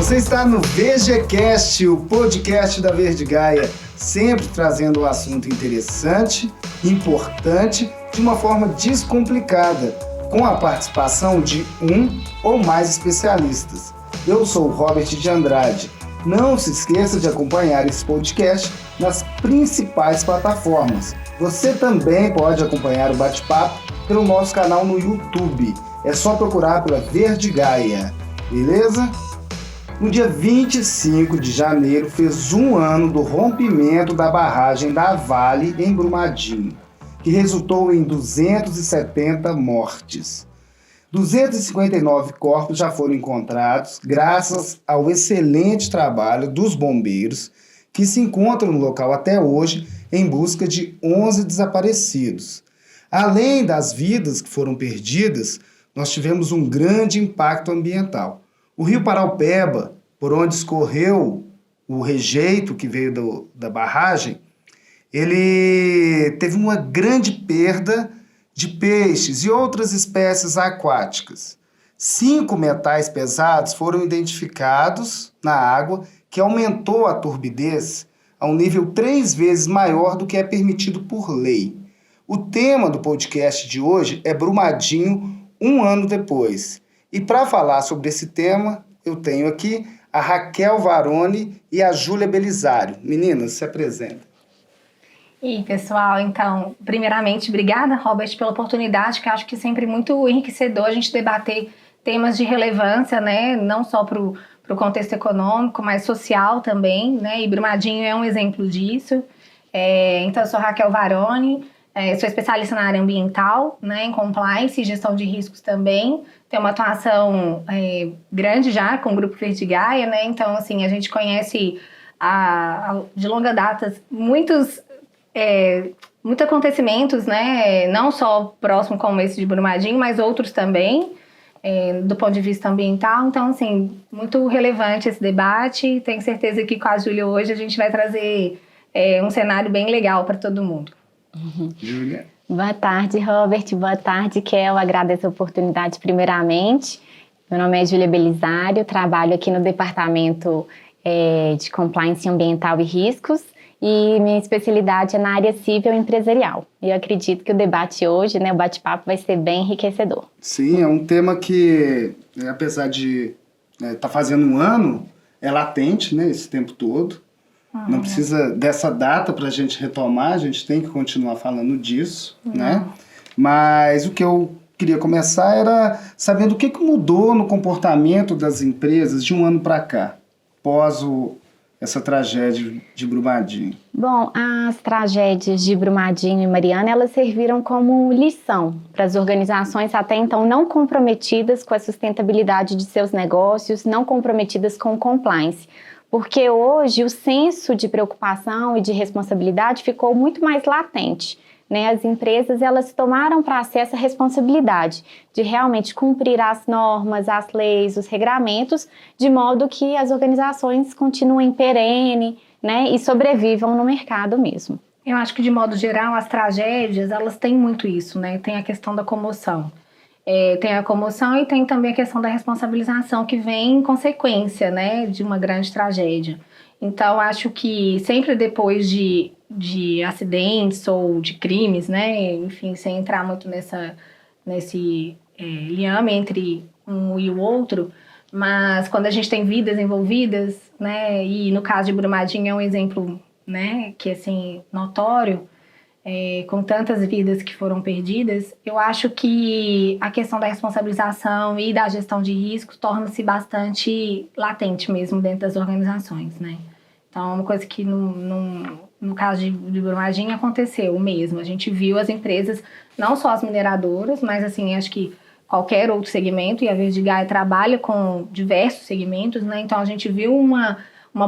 Você está no VGCast, o podcast da Verde Gaia, sempre trazendo um assunto interessante, importante, de uma forma descomplicada, com a participação de um ou mais especialistas. Eu sou o Robert de Andrade. Não se esqueça de acompanhar esse podcast nas principais plataformas. Você também pode acompanhar o bate-papo pelo nosso canal no YouTube. É só procurar pela Verde Gaia, beleza? No dia 25 de janeiro fez um ano do rompimento da barragem da Vale em Brumadinho, que resultou em 270 mortes. 259 corpos já foram encontrados graças ao excelente trabalho dos bombeiros que se encontram no local até hoje em busca de 11 desaparecidos. Além das vidas que foram perdidas, nós tivemos um grande impacto ambiental. O rio Paraupeba, por onde escorreu o rejeito que veio da barragem, ele teve uma grande perda de peixes e outras espécies aquáticas. 5 metais pesados foram identificados na água, que aumentou a turbidez a um nível 3 vezes maior do que é permitido por lei. O tema do podcast de hoje é Brumadinho, um ano depois. E para falar sobre esse tema, eu tenho aqui a Raquel Varoni e a Júlia Belisário. Meninas, se apresentem. E pessoal, então, primeiramente, obrigada, Robert, pela oportunidade, que eu acho que é sempre muito enriquecedor a gente debater temas de relevância, né? Não só para o contexto econômico, mas social também, né? E Brumadinho é um exemplo disso. Então, eu sou Raquel Varoni, sou especialista na área ambiental, né? Em compliance e gestão de riscos também. Tenho uma atuação grande já com o Grupo Verde Gaia, né? Então, assim, a gente conhece de longa data muitos acontecimentos, né? Não só próximo como esse de Brumadinho, mas outros também, do ponto de vista ambiental. Então, assim, muito relevante esse debate. Tenho certeza que com a Júlia hoje a gente vai trazer um cenário bem legal para todo mundo. Júlia? Boa tarde, Robert. Boa tarde, Kel. Agradeço a oportunidade primeiramente. Meu nome é Júlia Belisário, trabalho aqui no Departamento de Compliance Ambiental e Riscos e minha especialidade é na área civil e empresarial. E eu acredito que o debate hoje, né, o bate-papo vai ser bem enriquecedor. Sim, é um tema que, apesar de estar fazendo um ano, é latente, né, esse tempo todo. Não precisa dessa data para a gente retomar, a gente tem que continuar falando disso, né? Mas o que eu queria começar era sabendo o que mudou no comportamento das empresas de um ano para cá, após essa tragédia de Brumadinho. Bom, as tragédias de Brumadinho e Mariana, elas serviram como lição para as organizações até então não comprometidas com a sustentabilidade de seus negócios, não comprometidas com o compliance. Porque hoje o senso de preocupação e de responsabilidade ficou muito mais latente, né? As empresas, elas tomaram para si essa responsabilidade de realmente cumprir as normas, as leis, os regramentos, de modo que as organizações continuem perene, né? E sobrevivam no mercado mesmo. Eu acho que, de modo geral, as tragédias, elas têm muito isso, né? Tem a questão da comoção. Tem a comoção e tem também a questão da responsabilização que vem em consequência, né, de uma grande tragédia. Então, acho que sempre depois de acidentes ou de crimes, né, enfim, sem entrar muito nesse liame entre um e o outro, mas quando a gente tem vidas envolvidas, né, e no caso de Brumadinho é um exemplo, né, que assim, notório, com tantas vidas que foram perdidas, eu acho que a questão da responsabilização e da gestão de riscos torna-se bastante latente mesmo dentro das organizações, né? Então, é uma coisa que no caso de Brumadinho aconteceu mesmo. A gente viu as empresas, não só as mineradoras, mas assim, acho que qualquer outro segmento, e a Verde Gaia trabalha com diversos segmentos, né? Então, a gente viu uma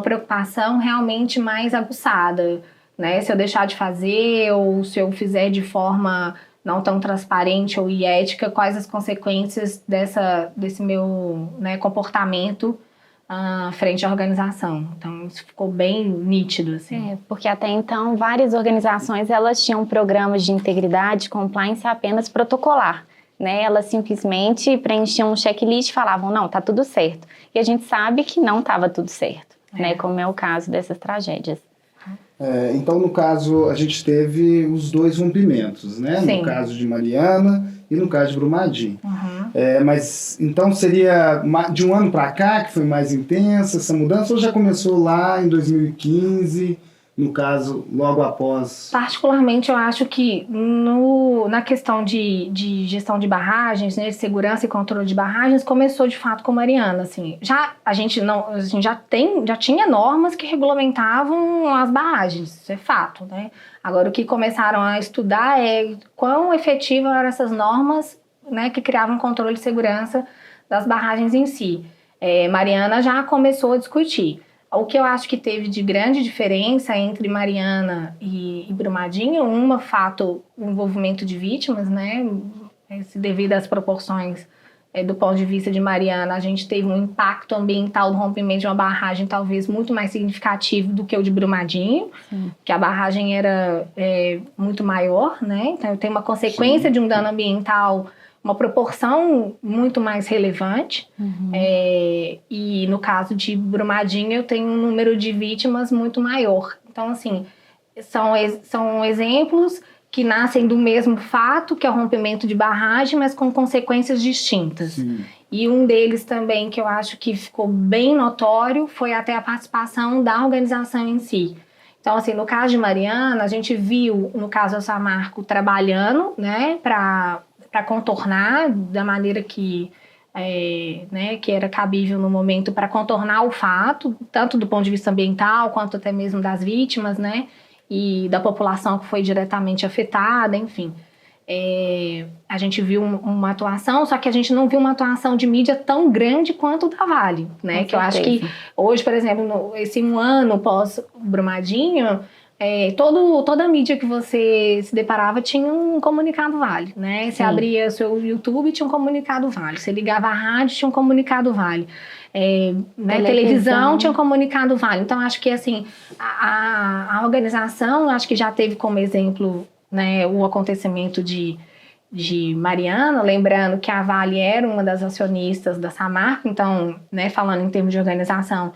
preocupação realmente mais aguçada, né? Se eu deixar de fazer ou se eu fizer de forma não tão transparente ou ética, quais as consequências desse meu, né, comportamento frente à organização. Então, isso ficou bem nítido, assim. Porque até então, várias organizações, elas tinham programas de integridade, compliance apenas protocolar, né? Elas simplesmente preenchiam um checklist e falavam, não, tá tudo certo. E a gente sabe que não estava tudo certo, né? Como é o caso dessas tragédias. Então, no caso, a gente teve os dois rompimentos, né? Sim. No caso de Mariana e no caso de Brumadinho. Uhum. Mas, então, seria de um ano para cá que foi mais intensa essa mudança ou já começou lá em 2015, no caso, logo após? Particularmente, eu acho que na questão de gestão de barragens, né, de segurança e controle de barragens, começou de fato com Mariana. Assim, a gente já tinha normas que regulamentavam as barragens, isso é fato, né? Agora, o que começaram a estudar é quão efetivas eram essas normas, né, que criavam controle de segurança das barragens em si. Mariana já começou a discutir. O que eu acho que teve de grande diferença entre Mariana e Brumadinho, o envolvimento de vítimas, né? Devido às proporções do ponto de vista de Mariana, a gente teve um impacto ambiental do rompimento de uma barragem talvez muito mais significativo do que o de Brumadinho, que a barragem era muito maior, né? Então tem uma consequência de um dano ambiental, uma proporção muito mais relevante. E no caso de Brumadinho eu tenho um número de vítimas muito maior. Então, assim, são exemplos que nascem do mesmo fato, que é o rompimento de barragem, mas com consequências distintas. Sim. E um deles também, que eu acho que ficou bem notório, foi até a participação da organização em si. Então, assim, no caso de Mariana, a gente viu, no caso da Samarco, trabalhando, né, para contornar da maneira que era cabível no momento, para contornar o fato, tanto do ponto de vista ambiental, quanto até mesmo das vítimas, né, e da população que foi diretamente afetada, enfim. A gente viu uma atuação, só que a gente não viu uma atuação de mídia tão grande quanto da Vale, né? Que eu acho que hoje, por exemplo, esse um ano pós-Brumadinho, toda a mídia que você se deparava tinha um comunicado Vale, né? Você abria seu YouTube, tinha um comunicado Vale. Você ligava a rádio, tinha um comunicado Vale. Televisão tinha um comunicado Vale. Então, acho que assim, a organização, acho que já teve como exemplo, né, o acontecimento de Mariana, lembrando que a Vale era uma das acionistas da Samarco, então, né, falando em termos de organização,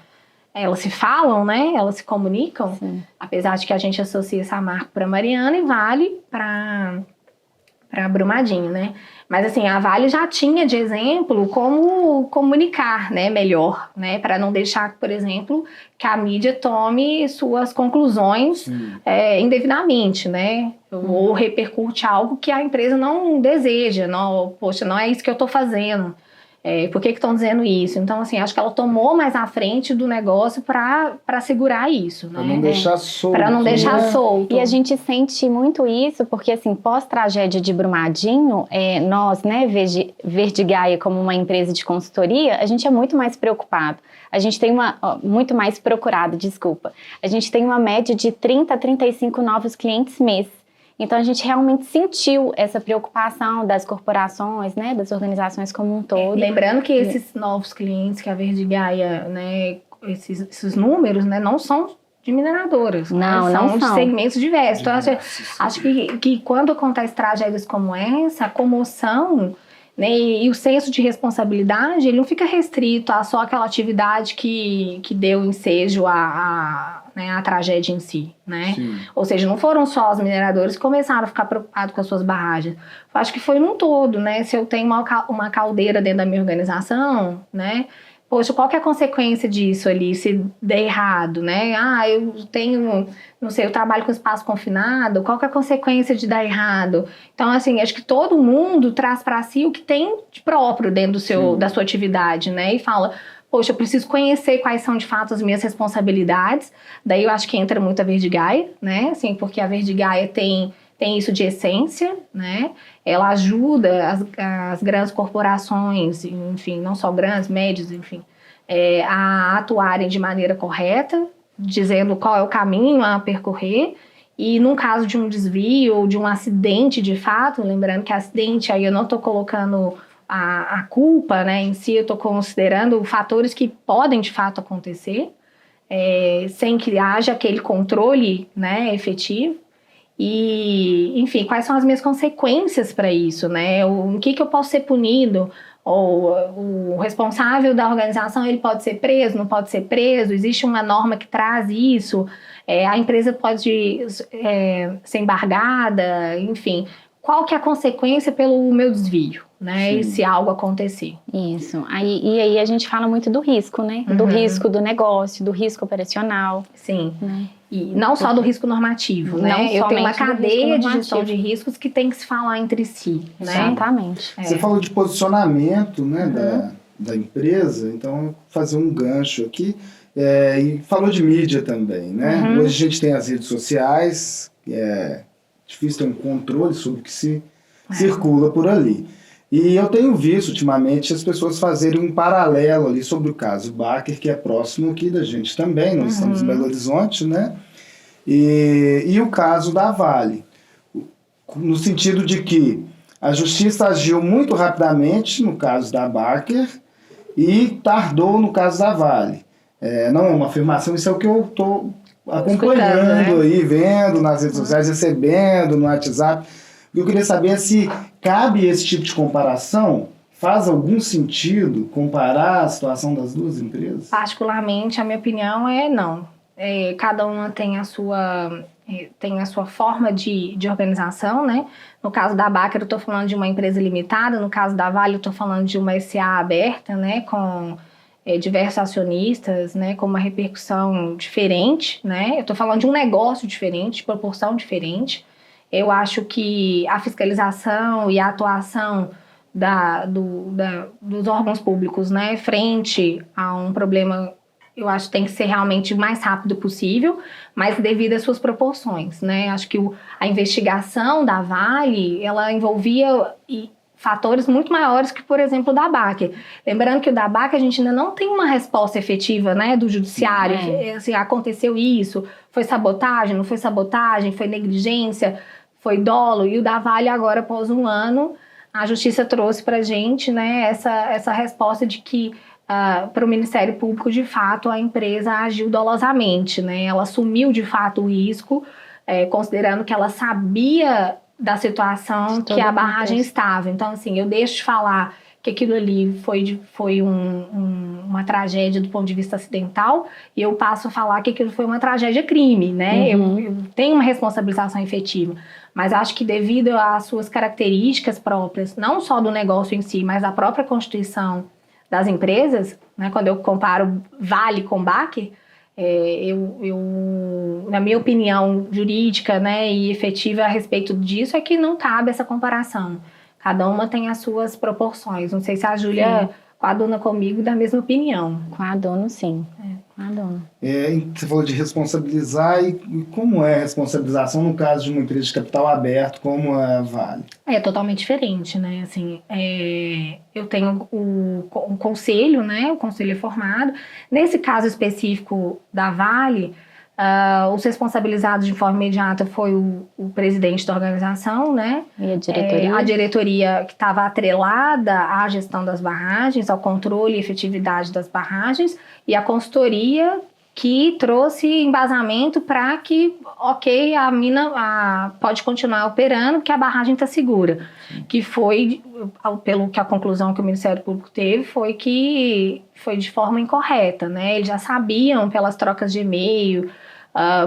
elas se falam, né, elas se comunicam, apesar de que a gente associa Samarco para Mariana e Vale para Brumadinho, né? Mas assim, a Vale já tinha de exemplo como comunicar, né, melhor, né, para não deixar, por exemplo, que a mídia tome suas conclusões indevidamente, né, ou repercute algo que a empresa não deseja, não é isso que eu estou fazendo. Por que estão dizendo isso? Então, assim, acho que ela tomou mais à frente do negócio para segurar isso, né? Para não deixar solto. Para não deixar solto. E a gente sente muito isso, porque, assim, pós-tragédia de Brumadinho, nós, né, Verde Gaia, como uma empresa de consultoria, a gente é muito mais preocupado. A gente tem muito mais procurado, desculpa. A gente tem uma média de 30 a 35 novos clientes mês. Então, a gente realmente sentiu essa preocupação das corporações, né, das organizações como um todo. Lembrando que esses novos clientes que a Verde Gaia, né, esses números, né, não são de mineradoras. Não, né? não são de segmentos diversos. Então, acho que quando acontece tragédias como essa, a comoção, né, e o senso de responsabilidade, ele não fica restrito a só aquela atividade que deu ensejo a tragédia em si, né? Ou seja, não foram só os mineradores que começaram a ficar preocupados com as suas barragens. Eu acho que foi num todo, né? Se eu tenho uma caldeira dentro da minha organização, né? Poxa, qual que é a consequência disso ali, se der errado, né? Eu tenho, não sei, eu trabalho com espaço confinado, qual que é a consequência de dar errado? Então, assim, acho que todo mundo traz para si o que tem de próprio dentro da sua atividade, né? E fala, poxa, eu preciso conhecer quais são, de fato, as minhas responsabilidades. Daí eu acho que entra muito a Verde Gaia, né? Assim, porque a Verde Gaia tem isso de essência, né? Ela ajuda as grandes corporações, enfim, não só grandes, médias, enfim, a atuarem de maneira correta, dizendo qual é o caminho a percorrer. E num caso de um desvio ou de um acidente de fato, lembrando que acidente aí eu não estou colocando a culpa, né, em si, eu estou considerando fatores que podem de fato acontecer, sem que haja aquele controle, né, efetivo. E, enfim, quais são as minhas consequências para isso, né? Em que eu posso ser punido? Ou o responsável da organização, ele pode ser preso, não pode ser preso? Existe uma norma que traz isso? A empresa pode ser embargada, enfim. Qual que é a consequência pelo meu desvio, né? E se algo acontecer. Isso. Aí a gente fala muito do risco, né? Do risco do negócio, do risco operacional. Sim. Né? E não só do risco normativo, né? Eu tenho uma cadeia de gestão de riscos que tem que se falar entre si, né? Exatamente. Você falou de posicionamento, né, da empresa, então fazer um gancho aqui. E falou de mídia também, né? Hoje a gente tem as redes sociais, é difícil ter um controle sobre o que se circula por ali. E eu tenho visto ultimamente as pessoas fazerem um paralelo ali sobre o caso Baker, que é próximo aqui da gente também, nós estamos em Belo Horizonte, né? E o caso da Vale, no sentido de que a justiça agiu muito rapidamente no caso da Baker e tardou no caso da Vale. Não é uma afirmação, isso é o que eu estou acompanhando aí, vendo nas redes sociais, recebendo no WhatsApp. Eu queria saber se cabe esse tipo de comparação, faz algum sentido comparar a situação das duas empresas? Particularmente, a minha opinião é não. Cada uma tem a sua forma de organização, né? No caso da Baker, eu estou falando de uma empresa limitada, no caso da Vale, eu estou falando de uma SA aberta, né? Com diversos acionistas, né? Com uma repercussão diferente, né? Eu estou falando de um negócio diferente, de proporção diferente. Eu acho que a fiscalização e a atuação dos órgãos públicos, né, frente a um problema, eu acho que tem que ser realmente o mais rápido possível, mas devido às suas proporções, né? Acho que a investigação da Vale, ela envolvia fatores muito maiores que, por exemplo, o da Baker. Lembrando que o da Baker a gente ainda não tem uma resposta efetiva, né, do judiciário. Assim, aconteceu isso, foi sabotagem, não foi sabotagem, foi negligência, foi dolo. E o da Vale agora, após um ano, a justiça trouxe para a gente, né, essa resposta de que para o Ministério Público, de fato, a empresa agiu dolosamente, né? Ela assumiu, de fato, o risco, considerando que ela sabia da situação que a barragem estava. Então, assim, eu deixo de falar que aquilo ali foi uma tragédia do ponto de vista acidental e eu passo a falar que aquilo foi uma tragédia crime, né? Eu tenho uma responsabilização efetiva, mas acho que devido às suas características próprias, não só do negócio em si, mas da própria constituição das empresas, né? Quando eu comparo Vale com Baker, na minha opinião jurídica, né, e efetiva a respeito disso, é que não cabe essa comparação. Cada uma tem as suas proporções. Não sei se a Júlia coaduna comigo da mesma opinião. Coaduno, sim. Coaduno. Você falou de responsabilizar, e como é a responsabilização no caso de uma empresa de capital aberto como a Vale? É totalmente diferente, né? Assim, eu tenho um conselho, né? O conselho é formado. Nesse caso específico da Vale, os responsabilizados de forma imediata foi o presidente da organização, né? E a diretoria? A diretoria que estava atrelada à gestão das barragens, ao controle e efetividade das barragens, e a consultoria que trouxe embasamento para que, a mina pode continuar operando, porque a barragem está segura. Que foi, pelo que a conclusão que o Ministério Público teve, foi que foi de forma incorreta, né? Eles já sabiam, pelas trocas de e-mail,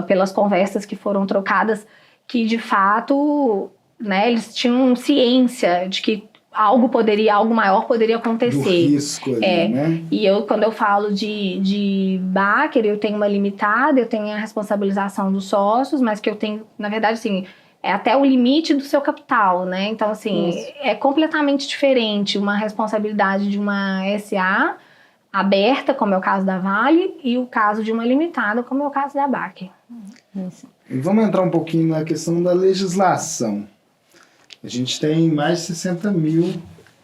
pelas conversas que foram trocadas, que de fato, né, eles tinham ciência de que algo maior poderia acontecer. Do risco ali, né? E quando eu falo de Baker, eu tenho uma limitada, eu tenho a responsabilização dos sócios, mas que eu tenho, na verdade, assim, é até o limite do seu capital, né? Então, assim, é completamente diferente uma responsabilidade de uma SA aberta, como é o caso da Vale, e o caso de uma limitada, como é o caso da Baker. Isso. E vamos entrar um pouquinho na questão da legislação. A gente tem mais de 60 mil,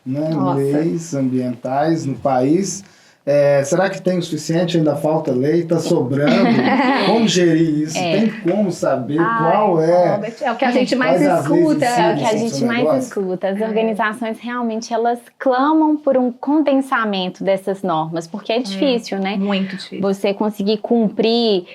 né, leis ambientais no país. Será que tem o suficiente? Ainda falta lei? Está sobrando? Como gerir isso? Tem como saber qual é? Robert, é o que a gente mais escuta. É o que a gente mais escuta. As organizações realmente elas clamam por um condensamento dessas normas, porque é difícil, né? Muito difícil. Você conseguir cumprir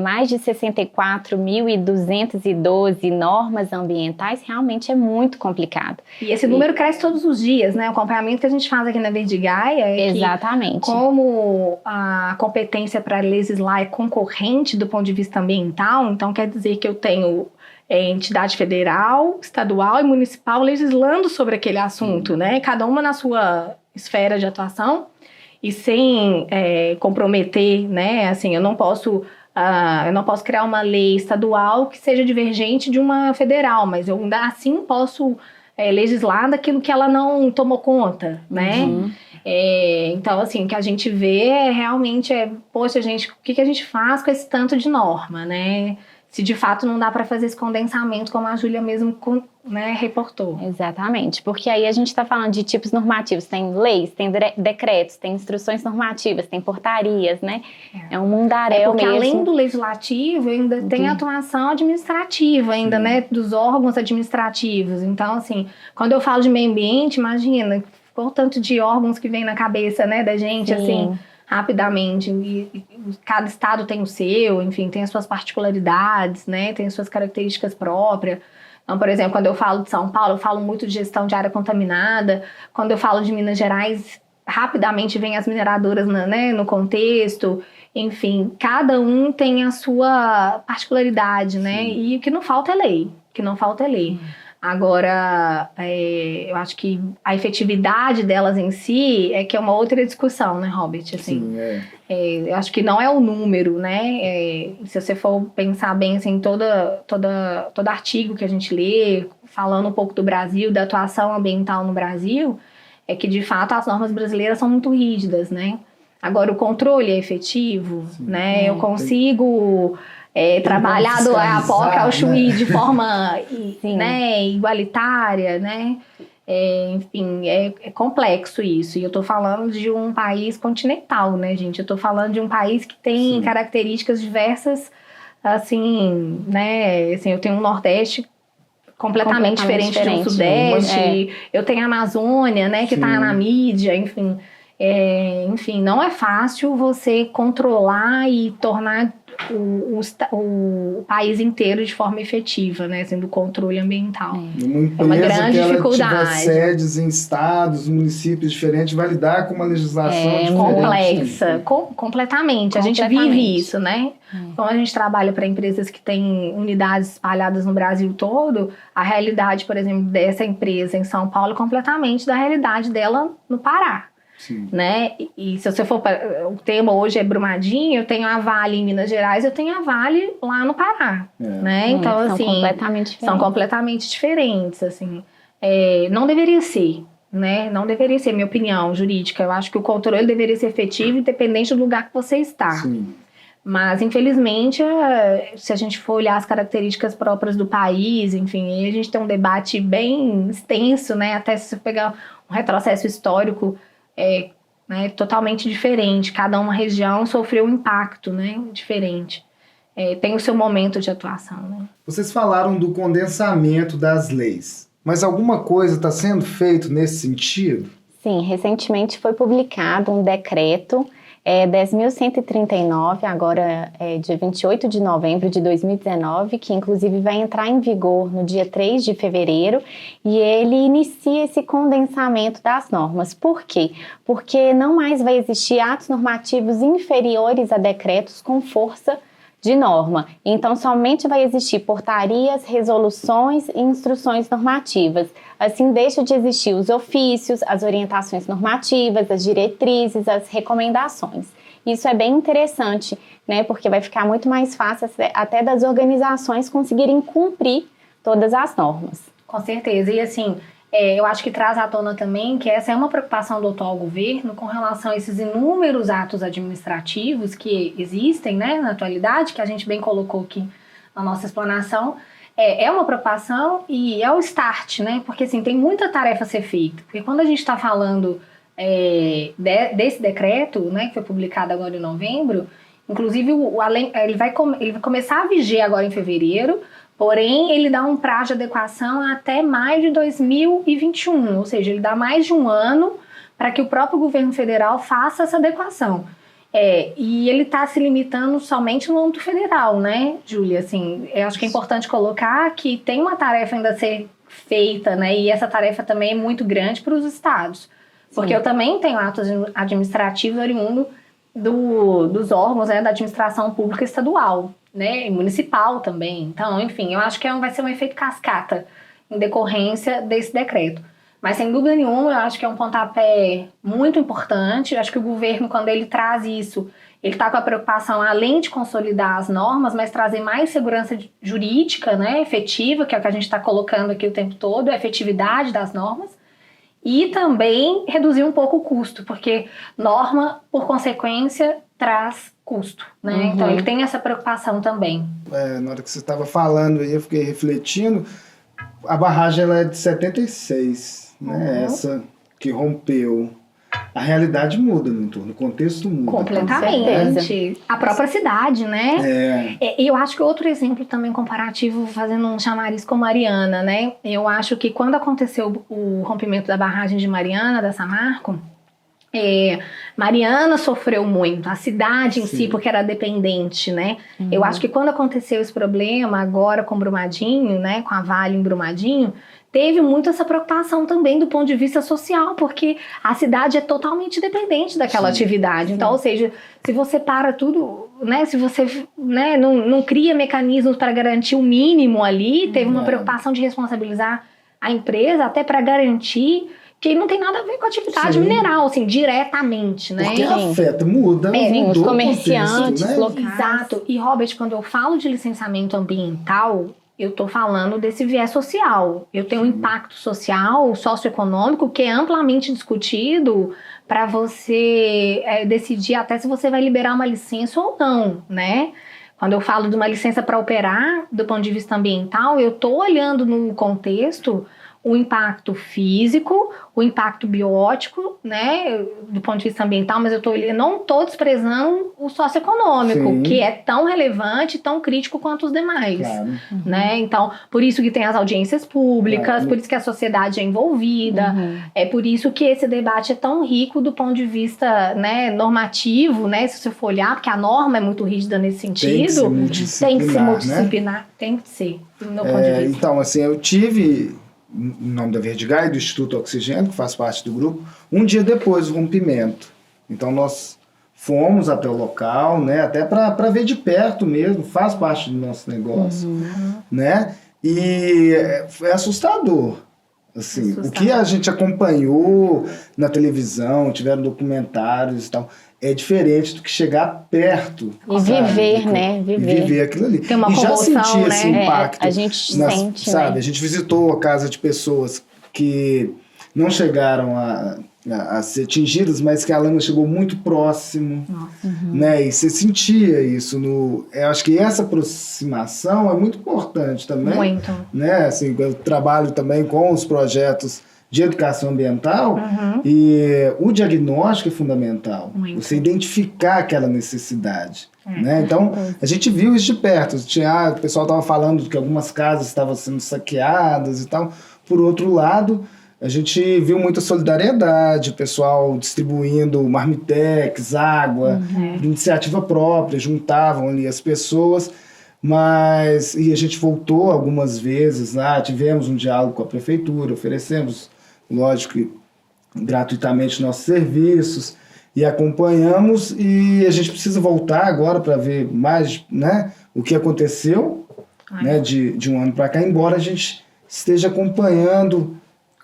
mais de 64.212 normas ambientais realmente é muito complicado. E esse número cresce todos os dias, né? O acompanhamento que a gente faz aqui na Verde Gaia é Exatamente. como a competência para legislar é concorrente do ponto de vista ambiental, então quer dizer que eu tenho entidade federal, estadual e municipal legislando sobre aquele assunto, né? Cada uma na sua esfera de atuação e sem comprometer, né? Assim, eu não posso criar uma lei estadual que seja divergente de uma federal, mas eu ainda assim posso legislar daquilo que ela não tomou conta, né? Uhum. Então, assim, o que a gente vê realmente poxa, gente, o que a gente faz com esse tanto de norma, né? Se de fato não dá para fazer esse condensamento, como a Júlia mesmo reportou. Exatamente, porque aí a gente está falando de tipos normativos, tem leis, tem decretos, tem instruções normativas, tem portarias, né? É um mundaréu porque mesmo. Além do legislativo, ainda tem a atuação administrativa, ainda, né? Dos órgãos administrativos. Então, assim, quando eu falo de meio ambiente, imagina, qual tanto de órgãos que vem na cabeça, né, da gente, assim, rapidamente. E cada estado tem o seu, enfim, tem as suas particularidades, né? Tem as suas características próprias. Então, por exemplo, quando eu falo de São Paulo, eu falo muito de gestão de área contaminada. Quando eu falo de Minas Gerais, rapidamente vem as mineradoras, né, no contexto. Enfim, cada um tem a sua particularidade, né? E o que não falta é lei. Agora, eu acho que a efetividade delas em si é que é uma outra discussão, né, Robert? Assim, eu acho que não é o número, né? Se você for pensar bem, assim, todo artigo que a gente lê, falando um pouco do Brasil, da atuação ambiental no Brasil, é que, de fato, as normas brasileiras são muito rígidas, né? Agora, o controle é efetivo, né? Eu consigo... trabalhar do Iapoca ao Chuí de forma igualitária, né? Enfim, é complexo isso. E eu tô falando de um país continental, né, gente? Eu tô falando de um país que tem características diversas, assim, né? Assim, eu tenho um Nordeste completamente diferente de um Sudeste. Eu tenho a Amazônia, né, que tá na mídia, enfim. Enfim, não é fácil você controlar e tornar o país inteiro de forma efetiva, né, sendo controle ambiental. Uma grande dificuldade. Tiver sedes em estados, municípios diferentes, vai lidar com uma legislação complexa, completamente. A gente vive isso, né? Então a gente trabalha para empresas que têm unidades espalhadas no Brasil todo. A realidade, por exemplo, dessa empresa em São Paulo é completamente da realidade dela no Pará. Né? E se você for para o tema hoje é Brumadinho, eu tenho a Vale em Minas Gerais, eu tenho a Vale lá no Pará, né? Então, assim, são completamente diferentes, assim. Não deveria ser, né? Não deveria ser, minha opinião jurídica. Eu acho que o controle deveria ser efetivo, independente do lugar que você está. Mas, infelizmente, se a gente for olhar as características próprias do país, enfim, aí a gente tem um debate bem extenso, né? Até se você pegar um retrocesso histórico né, totalmente diferente. Cada uma região sofreu um impacto, né, diferente. Tem o seu momento de atuação. Né? Vocês falaram do condensamento das leis, mas alguma coisa está sendo feito nesse sentido? Sim, recentemente foi publicado um decreto 10.139, agora dia 28 de novembro de 2019, que inclusive vai entrar em vigor no dia 3 de fevereiro, e ele inicia esse condensamento das normas. Por quê? Porque não mais vai existir atos normativos inferiores a decretos com força de norma. Então, somente vai existir portarias, resoluções e instruções normativas. Assim, deixa de existir os ofícios, as orientações normativas, as diretrizes, as recomendações. Isso é bem interessante, né? Porque vai ficar muito mais fácil até das organizações conseguirem cumprir todas as normas. Com certeza. E assim, eu acho que traz à tona também que essa é uma preocupação do atual governo com relação a esses inúmeros atos administrativos que existem, né, na atualidade, que a gente bem colocou aqui na nossa explanação. É uma preocupação e é o start, né? Porque assim, tem muita tarefa a ser feita. Porque quando a gente está falando desse decreto, né, que foi publicado agora em novembro, inclusive ele vai começar a viger agora em fevereiro, porém ele dá um prazo de adequação até maio de 2021, ou seja, ele dá mais de um ano para que o próprio governo federal faça essa adequação. E ele está se limitando somente no âmbito federal, né, Júlia? Assim, eu acho que é importante colocar que tem uma tarefa ainda a ser feita, né, e essa tarefa também é muito grande para os estados. Porque eu também tenho atos administrativos oriundos dos órgãos, né, da administração pública estadual, né, e municipal também. Então, enfim, eu acho que vai ser um efeito cascata em decorrência desse decreto. Mas, sem dúvida nenhuma, eu acho que é um pontapé muito importante. Eu acho que o governo, quando ele traz isso, ele está com a preocupação, além de consolidar as normas, mas trazer mais segurança jurídica, né, efetiva, que é o que a gente está colocando aqui o tempo todo, a efetividade das normas. E também reduzir um pouco o custo, porque norma, por consequência, traz custo, né? Então, ele tem essa preocupação também. Na hora que você estava falando aí, eu fiquei refletindo. A barragem ela é de 76, né? Essa que rompeu. A realidade muda no entorno, o contexto muda. Completamente. A própria cidade, né? E eu acho que outro exemplo também comparativo, fazendo um chamariz com Mariana, né? Eu acho que quando aconteceu o rompimento da barragem de Mariana, da Samarco, Mariana sofreu muito, a cidade em si, porque era dependente, né? Eu acho que quando aconteceu esse problema, agora com Brumadinho, né? Com a Vale em Brumadinho, teve muito essa preocupação também do ponto de vista social, porque a cidade é totalmente dependente daquela atividade. Então, ou seja, se você para tudo, né, se você, né, não cria mecanismos para garantir o mínimo ali, teve uma preocupação de responsabilizar a empresa até para garantir que não tem nada a ver com a atividade mineral, assim, diretamente, né? Porque afeta, muda, os comerciantes, contexto, né? locais. Exato. E, Robert, quando eu falo de licenciamento ambiental, eu estou falando desse viés social. Eu tenho um impacto social, socioeconômico, que é amplamente discutido para você decidir até se você vai liberar uma licença ou não, né? Quando eu falo de uma licença para operar, do ponto de vista ambiental, eu estou olhando no contexto o impacto físico, o impacto biótico, né, do ponto de vista ambiental, mas não estou desprezando o socioeconômico, que é tão relevante, tão crítico quanto os demais, né? Então, por isso que tem as audiências públicas, por isso que a sociedade é envolvida, é por isso que esse debate é tão rico do ponto de vista, né, normativo, né, se você for olhar, porque a norma é muito rígida nesse sentido, tem que ser multidisciplinar, né? Tem que ser, do meu ponto de vista. Então, assim, eu tive, em nome da Verde Gaia, do Instituto Oxigênio, que faz parte do grupo, um dia depois do rompimento. Então nós fomos até o local, né, até para ver de perto mesmo, faz parte do nosso negócio, né? E foi assustador. Assim, o que a gente acompanhou na televisão, tiveram documentários e tal, é diferente do que chegar perto. E viver, né? Viver aquilo ali. Tem uma e já comoção, senti né? esse impacto. A gente sente, sabe? né? A gente visitou a casa de pessoas que não chegaram a ser atingidas, mas que a lama chegou muito próximo. Né? E você sentia isso. Eu acho que essa aproximação é muito importante também. Muito. Né? Assim, eu trabalho também com os projetos de educação ambiental e o diagnóstico é fundamental. Muito. Você identificar aquela necessidade. Né? Então, a gente viu isso de perto. O pessoal estava falando que algumas casas estavam sendo saqueadas e tal. Por outro lado, a gente viu muita solidariedade, o pessoal distribuindo marmitex, água, de iniciativa própria, juntavam ali as pessoas. E a gente voltou algumas vezes lá, tivemos um diálogo com a prefeitura, oferecemos, lógico que gratuitamente nossos serviços e acompanhamos, e a gente precisa voltar agora para ver mais, né, o que aconteceu, né, de um ano para cá, embora a gente esteja acompanhando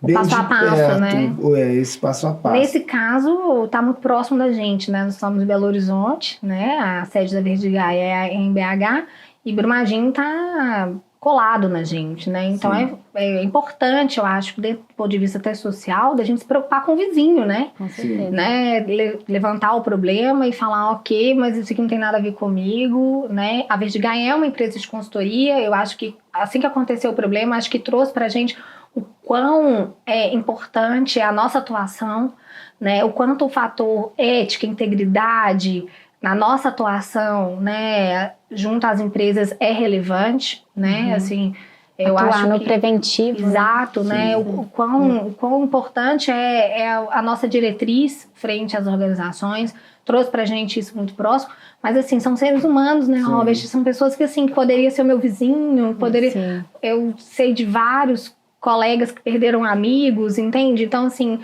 bem passo a passo, perto, né? Esse passo a passo. Nesse caso, está muito próximo da gente, né? Nós estamos em Belo Horizonte, né? A sede da Verde Gaia é em BH, e Brumadinho está colado na gente, né? Então é importante, eu acho, do ponto de vista até social, da gente se preocupar com o vizinho, né? Com certeza. Né? Levantar o problema e falar, ok, mas isso aqui não tem nada a ver comigo, né? A Verde Gaia é uma empresa de consultoria, eu acho que assim que aconteceu o problema, acho que trouxe pra gente o quão é importante a nossa atuação, né? O quanto o fator ética, integridade na nossa atuação, né, junto às empresas é relevante, né? Assim, eu Atuar acho no que preventivo. exato, né? O quão importante é a nossa diretriz frente às organizações. Trouxe pra gente isso muito próximo. Mas, assim, são seres humanos, né, Robert? São pessoas que, assim, poderia ser o meu vizinho, poderia... Eu sei de vários colegas que perderam amigos, entende? Então, assim,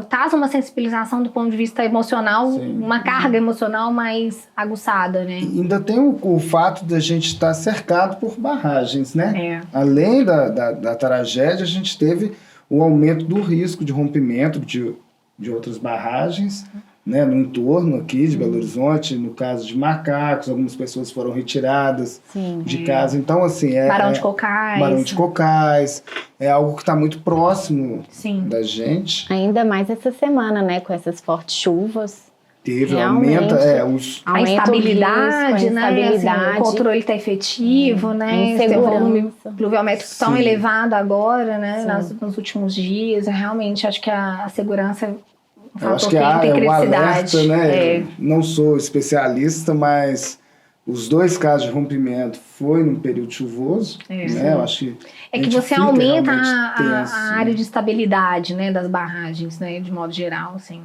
traz uma sensibilização do ponto de vista emocional, uma carga emocional mais aguçada, né? E ainda tem o fato de a gente estar cercado por barragens, né? Além da tragédia, a gente teve o aumento do risco de rompimento de outras barragens, né, no entorno aqui de Belo Horizonte, no caso de Macacos, algumas pessoas foram retiradas de casa. Então, assim... Barão de Cocais. Barão de Cocais. É algo que está muito próximo da gente. Ainda mais essa semana, né, com essas fortes chuvas. Teve, aumenta a instabilidade, né? Assim, o controle está efetivo, né? Esse volume pluviométrico tão elevado agora, né? Nos últimos dias. Realmente, acho que a segurança... Eu acho que o alerta, né? Não sou especialista, mas os 2 casos de rompimento foi num período chuvoso, né? Eu acho que você aumenta a área de estabilidade, né, das barragens, né, de modo geral, assim.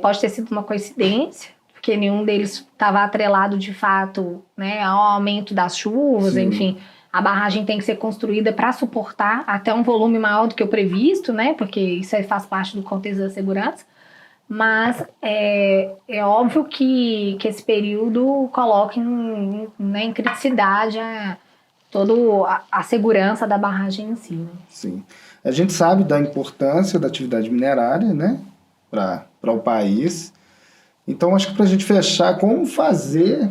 Pode ter sido uma coincidência, porque nenhum deles estava atrelado de fato, né, ao aumento das chuvas, enfim. A barragem tem que ser construída para suportar até um volume maior do que o previsto, né, porque isso aí faz parte do contexto da segurança. Mas é óbvio que esse período coloca em criticidade toda a segurança da barragem em si. Né? Sim. A gente sabe da importância da atividade minerária, né, para o país. Então, acho que para a gente fechar, como fazer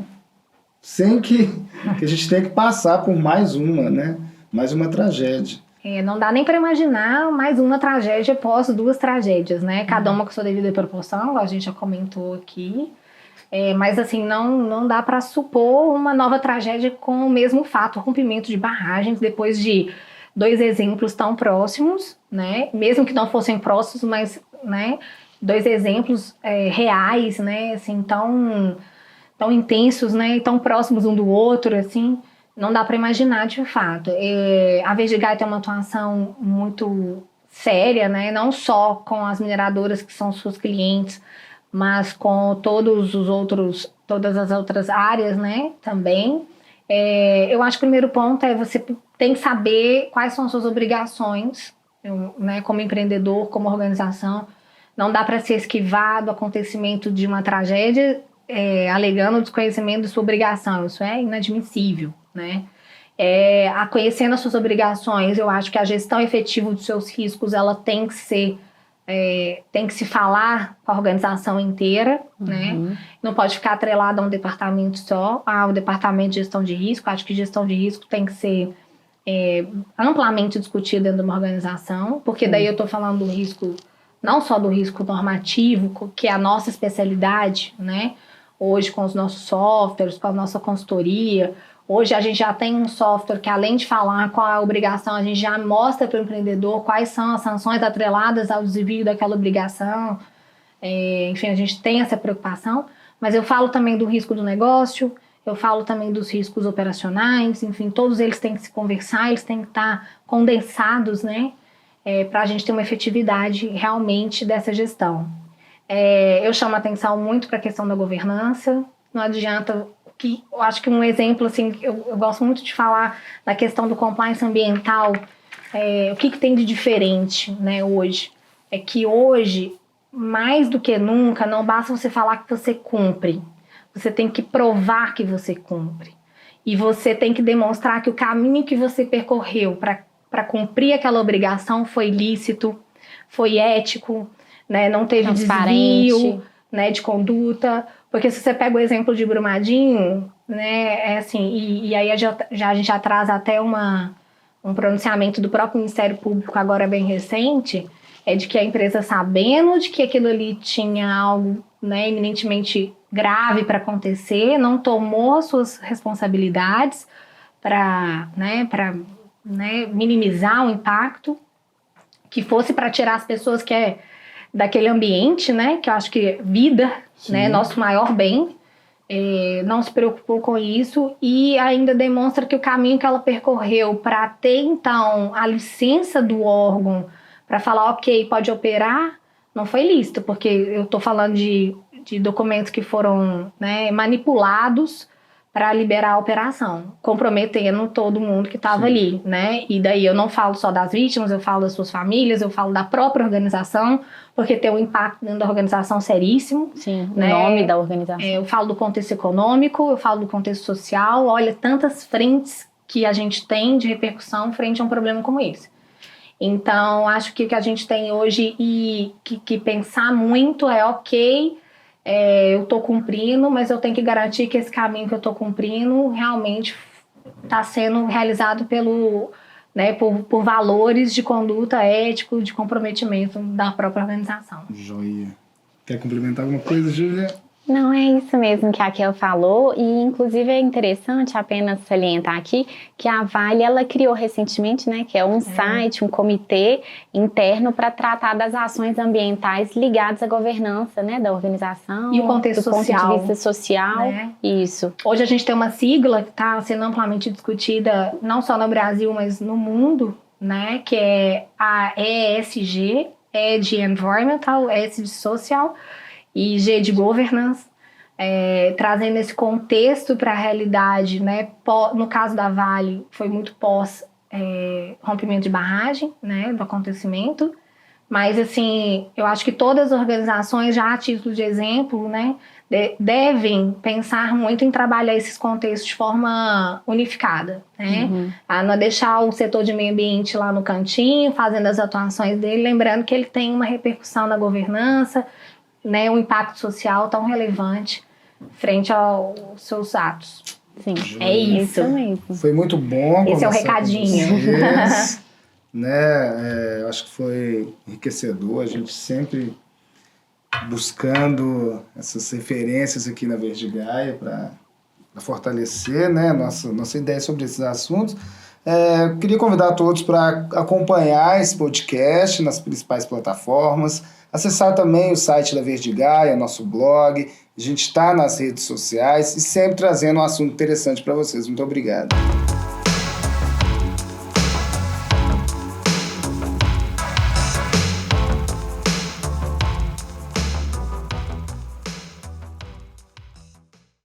sem que a gente tenha que passar por mais uma tragédia. Não dá nem para imaginar mais uma tragédia após 2 tragédias, né? Cada uma com sua devida proporção, a gente já comentou aqui. Mas, assim, não dá para supor uma nova tragédia com o mesmo fato, o rompimento de barragens, depois de 2 exemplos tão próximos, né? Mesmo que não fossem próximos, mas, né? 2 exemplos reais, né? Assim, tão intensos, né? Tão próximos um do outro, assim... Não dá para imaginar, de fato. A Verdigai tem uma atuação muito séria, né? Não só com as mineradoras que são suas clientes, mas com todas as outras áreas, né? Também. Eu acho que o primeiro ponto é você tem que saber quais são as suas obrigações, né? Como empreendedor, como organização. Não dá para se esquivar do acontecimento de uma tragédia alegando o desconhecimento de sua obrigação. Isso é inadmissível. Né? A conhecendo as suas obrigações, eu acho que a gestão efetiva dos seus riscos ela tem que se falar com a organização inteira, né? Não pode ficar atrelada a um departamento só, ao departamento de gestão de risco. Acho que gestão de risco tem que ser amplamente discutida dentro de uma organização, porque daí eu estou falando do risco, não só do risco normativo, que é a nossa especialidade, né? Hoje com os nossos softwares, com a nossa consultoria. Hoje a gente já tem um software que, além de falar qual é a obrigação, a gente já mostra para o empreendedor quais são as sanções atreladas ao desvio daquela obrigação. Enfim, a gente tem essa preocupação, mas eu falo também do risco do negócio, eu falo também dos riscos operacionais, enfim, todos eles têm que se conversar, eles têm que estar condensados, né, para a gente ter uma efetividade realmente dessa gestão. Eu chamo a atenção muito para a questão da governança, não adianta... eu acho que um exemplo, assim, eu gosto muito de falar da questão do compliance ambiental. O que tem de diferente, né, hoje? É que hoje, mais do que nunca, não basta você falar que você cumpre. Você tem que provar que você cumpre. E você tem que demonstrar que o caminho que você percorreu para cumprir aquela obrigação foi lícito, foi ético, né, não teve desvio, né, de conduta. Porque se você pega o exemplo de Brumadinho, né, assim, e aí a gente já traz até um pronunciamento do próprio Ministério Público, agora bem recente, de que a empresa, sabendo de que aquilo ali tinha algo, né, eminentemente grave para acontecer, não tomou as suas responsabilidades para minimizar o impacto. que fosse para tirar as pessoas que é daquele ambiente, né? Que eu acho que vida, né? Nosso maior bem. Não se preocupou com isso e ainda demonstra que o caminho que ela percorreu para ter, então, a licença do órgão para falar, ok, pode operar, não foi lícito, porque eu estou falando de documentos que foram, né, manipulados para liberar a operação, comprometendo todo mundo que estava ali, né? E daí eu não falo só das vítimas, eu falo das suas famílias, eu falo da própria organização, porque tem um impacto dentro da organização seríssimo. Sim, né? O nome da organização. Eu falo do contexto econômico, eu falo do contexto social, olha, tantas frentes que a gente tem de repercussão frente a um problema como esse. Então, acho que o que a gente tem hoje e que pensar muito é, ok, eu estou cumprindo, mas eu tenho que garantir que esse caminho que eu estou cumprindo realmente está sendo realizado por valores de conduta ético, de comprometimento da própria organização. Joia. Quer complementar alguma coisa, Júlia? Não, é isso mesmo que a Kel falou, e inclusive é interessante apenas salientar aqui que a Vale, ela criou recentemente, né, que é um site, um comitê interno para tratar das ações ambientais ligadas à governança, né, da organização. E o contexto social. Do ponto de vista social, né? Isso. Hoje a gente tem uma sigla que está sendo amplamente discutida, não só no Brasil, mas no mundo, né, que é a ESG, E de Environmental, S de Social, e G de Governance, trazendo esse contexto para a realidade, né? No caso da Vale, foi muito pós rompimento de barragem, né? Do acontecimento. Mas, assim, eu acho que todas as organizações, já a título de exemplo, né? Devem pensar muito em trabalhar esses contextos de forma unificada, né? Não deixar o setor de meio ambiente lá no cantinho, fazendo as atuações dele, lembrando que ele tem uma repercussão na governança, né, um impacto social tão relevante frente aos seus atos. Sim, é isso mesmo. Foi muito bom. Esse é o recadinho. Eu acho que foi enriquecedor, a gente sempre buscando essas referências aqui na Verde Gaia para fortalecer, né, nossa ideia sobre esses assuntos. Queria convidar todos para acompanhar esse podcast nas principais plataformas, acessar também o site da Verde Gaia, nosso blog. A gente está nas redes sociais e sempre trazendo um assunto interessante para vocês. Muito obrigado.